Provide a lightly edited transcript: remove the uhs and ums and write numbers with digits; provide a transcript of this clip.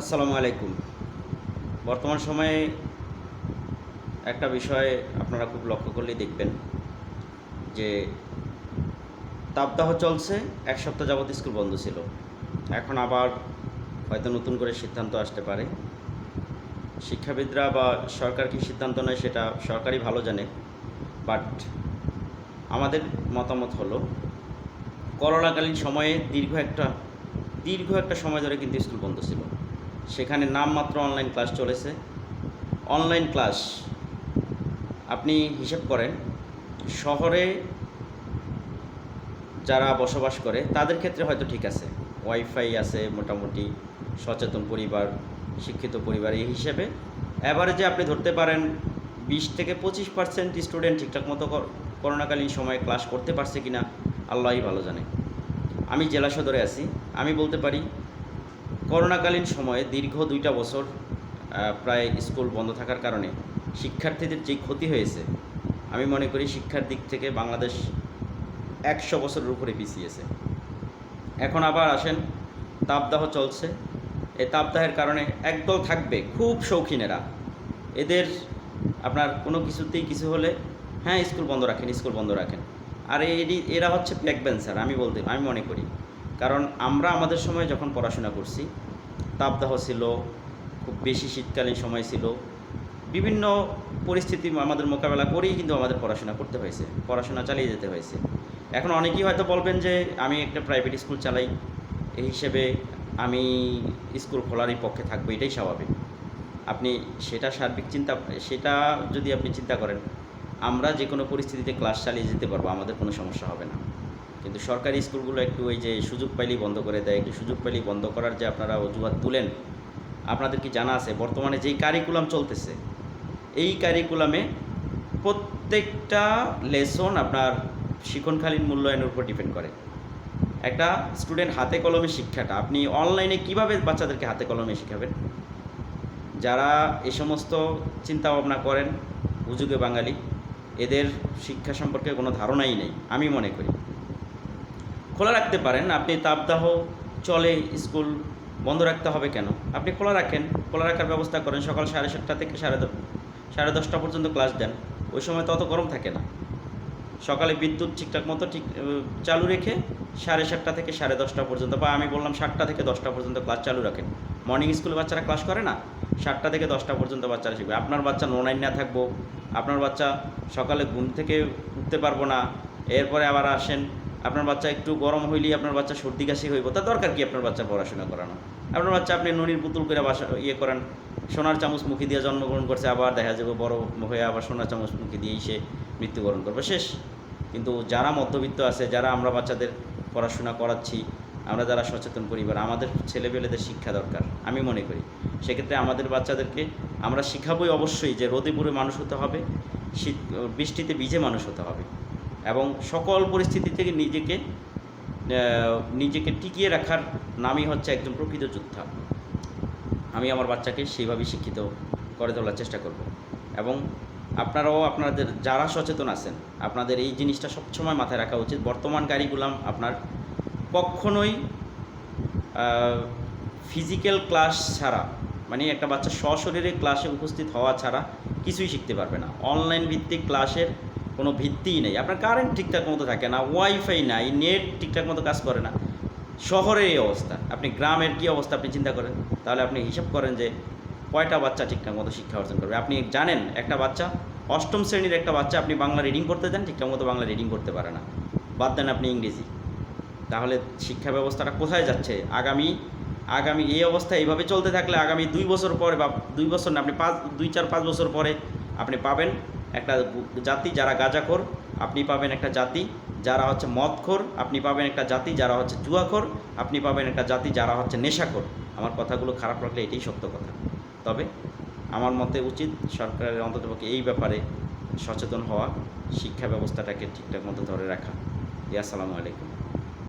আসসালামু আলাইকুম। বর্তমান সময়ে একটা বিষয় আপনারা খুব লক্ষ্য করলেই দেখবেন যে তাপদাহ চলছে। ১ সপ্তাহ যাবৎ স্কুল বন্ধ ছিল। এখন আবার হয়তো নতুন করে সিদ্ধান্ত আসতে পারে। শিক্ষাবিদরা বা সরকার কী সিদ্ধান্ত নেয় সেটা সরকারই ভালো জানে। বাট আমাদের মতামত হলো করোনাকালীন সময়ে দীর্ঘ একটা সময় ধরে কিন্তু স্কুল বন্ধ ছিল। সেখানে নামমাত্র অনলাইন ক্লাস চলেছে। অনলাইন ক্লাস আপনি হিসেব করেন, শহরে যারা বসবাস করে তাদের ক্ষেত্রে হয়তো ঠিক আছে, ওয়াইফাই আছে, মোটামুটি সচেতন পরিবার, শিক্ষিত পরিবার, এই হিসেবে অ্যাভারেজে আপনি ধরতে পারেন 20 থেকে 25% স্টুডেন্ট ঠিকঠাক মতো করোনাকালীন সময়ে ক্লাস করতে পারছে কি না আল্লাহই ভালো জানে। আমি জেলা সদরে আছি, আমি বলতে পারি করোনাকালীন সময়ে দীর্ঘ 2টা বছর প্রায় স্কুল বন্ধ থাকার কারণে শিক্ষার্থীদের যে ক্ষতি হয়েছে, আমি মনে করি শিক্ষার দিক থেকে বাংলাদেশ 100 বছরের উপরে পিছিয়েছে। এখন আবার আসেন, তাপদাহ চলছে। এই তাপদাহের কারণে একদল থাকবে খুব শৌখিনেরা, এদের আপনার কোনো কিছুতেই কিছু হলে হ্যাঁ স্কুল বন্ধ রাখেন, স্কুল বন্ধ রাখেন। আর এরা হচ্ছে ব্যাক বেঞ্চার আমি মনে করি। কারণ আমরা আমাদের সময় যখন পড়াশোনা করছি, তাপদাহ ছিল, খুব বেশি শীতকালীন সময় ছিল, বিভিন্ন পরিস্থিতি আমাদের মোকাবেলা করেই কিন্তু আমাদের পড়াশোনা করতে হয়েছে, পড়াশোনা চালিয়ে যেতে হয়েছে। এখন অনেকেই হয়তো বলবেন যে আমি একটা প্রাইভেট স্কুল চালাই, এই হিসেবে আমি স্কুল খোলারই পক্ষে থাকবো, এটাই স্বাভাবিক। আপনি সেটা যদি আপনি চিন্তা করেন, আমরা যে কোনো পরিস্থিতিতে ক্লাস চালিয়ে যেতে পারবো, আমাদের কোনো সমস্যা হবে না। কিন্তু সরকারি স্কুলগুলো একটু ওই যে সুযোগ পাইলেই বন্ধ করে দেয়, একটু সুযোগ পাইলেই বন্ধ করার যে আপনারা অজুহাত তুলেন, আপনাদের কি জানা আছে বর্তমানে যেই কারিকুলাম চলতেছে, এই কারিকুলামে প্রত্যেকটা লেসন আপনার শিক্ষণকালীন মূল্যায়নের উপর ডিপেন্ড করে। একটা স্টুডেন্ট হাতে কলমে শিক্ষাটা আপনি অনলাইনে কিভাবে বাচ্চাদেরকে হাতে কলমে শেখাবেন? যারা এ সমস্ত চিন্তা ভাবনা করেন, হুজুগে বাঙালি, এদের শিক্ষা সম্পর্কে কোনো ধারণাই নেই আমি মনে করি। খোলা রাখতে পারেন, আপনি তাপদাহ চলে, স্কুল বন্ধ রাখতে হবে কেন? আপনি খোলা রাখেন, খোলা রাখার ব্যবস্থা করেন, সকাল 7:30 থেকে 10:30 পর্যন্ত ক্লাস দেন। ওই সময় তো অত গরম থাকে না। সকালে বিদ্যুৎ ঠিকঠাক মতো চালু রেখে 7:30 থেকে 10:30 পর্যন্ত, বা আমি বললাম 7টা থেকে 10টা পর্যন্ত ক্লাস চালু রাখেন। মর্নিং স্কুলে বাচ্চারা ক্লাস করে না, 7টা থেকে 10টা পর্যন্ত বাচ্চারা শিখবে। আপনার বাচ্চা নোনাইন না থাকবো, আপনার বাচ্চা সকালে ঘুম থেকে উঠতে পারবো না, এরপরে আবার আসেন, আপনার বাচ্চা একটু গরম হইলেই আপনার বাচ্চা সর্দি কাশি হইব, তার দরকার কি আপনার বাচ্চা পড়াশোনা করানো? আপনার বাচ্চা আপনি ননির পুতুল করে করেন, সোনার চামচ মুখে দিয়ে জন্মগ্রহণ করছে, আবার দেখা যাবে বড় হয়ে আবার সোনার চামচ মুখে দিয়েই সে মৃত্যুবরণ করবে, শেষ। কিন্তু যারা মধ্যবিত্ত আছে, যারা আমরা বাচ্চাদের পড়াশোনা করাচ্ছি, আমরা যারা সচেতন পরিবার, আমাদের ছেলেপেলেদের শিক্ষা দরকার আমি মনে করি। সেক্ষেত্রে আমাদের বাচ্চাদেরকে আমরা শিখাবই অবশ্যই যে রোদে পুড়ে মানুষ হতে হবে, বৃষ্টিতে ভিজে মানুষ হতে হবে, এবং সকল পরিস্থিতি থেকে নিজেকে টিকিয়ে রাখার নামই হচ্ছে একজন প্রকৃত যোদ্ধা। আমি আমার বাচ্চাকে সেইভাবেই শিক্ষিত করে তোলার চেষ্টা করব। এবং আপনারাও আপনাদের যারা সচেতন আছেন, আপনাদের এই জিনিসটা সবসময় মাথায় রাখা উচিত। বর্তমান কারিকুলাম আপনার কখনোই ফিজিক্যাল ক্লাস ছাড়া, মানে একটা বাচ্চা সশরীরে ক্লাসে উপস্থিত হওয়া ছাড়া কিছুই শিখতে পারবে না। অনলাইন ভিত্তিক ক্লাসের কোনো ভিত্তিই নেই। আপনার কারেন্ট ঠিকঠাক মতো থাকে না, ওয়াইফাই নাই, নেট ঠিকঠাক মতো কাজ করে না। শহরের এই অবস্থা, আপনি গ্রামের কী অবস্থা আপনি চিন্তা করেন, তাহলে আপনি হিসাব করেন যে কয়টা বাচ্চা ঠিকঠাক মতো শিক্ষা অর্জন করবে। আপনি জানেন একটা বাচ্চা, 8ম শ্রেণীর একটা বাচ্চা আপনি বাংলা রিডিং করতে দেন, ঠিকঠাক মতো বাংলা রিডিং করতে পারে না, বাদ দেন আপনি ইংরেজি। তাহলে শিক্ষা ব্যবস্থাটা কোথায় যাচ্ছে? আগামী এই অবস্থা এইভাবে চলতে থাকলে আগামী 2 বছর পরে, বা 2 বছর না, আপনি 2, 4, 5 বছর পরে আপনি পাবেন একটা জাতি যারা গাঁজাখোর, আপনি পাবেন একটা জাতি যারা হচ্ছে মদখোর, আপনি পাবেন একটা জাতি যারা হচ্ছে জুয়াখোর, আপনি পাবেন একটা জাতি যারা হচ্ছে নেশাখোর। আমার কথাগুলো খারাপ লাগলে এটাই সত্য কথা। তবে আমার মতে উচিত সরকারের অন্ততপক্ষে এই ব্যাপারে সচেতন হওয়া, শিক্ষা ব্যবস্থাটাকে ঠিকঠাক মতো ধরে রাখা। আসসালামু আলাইকুম।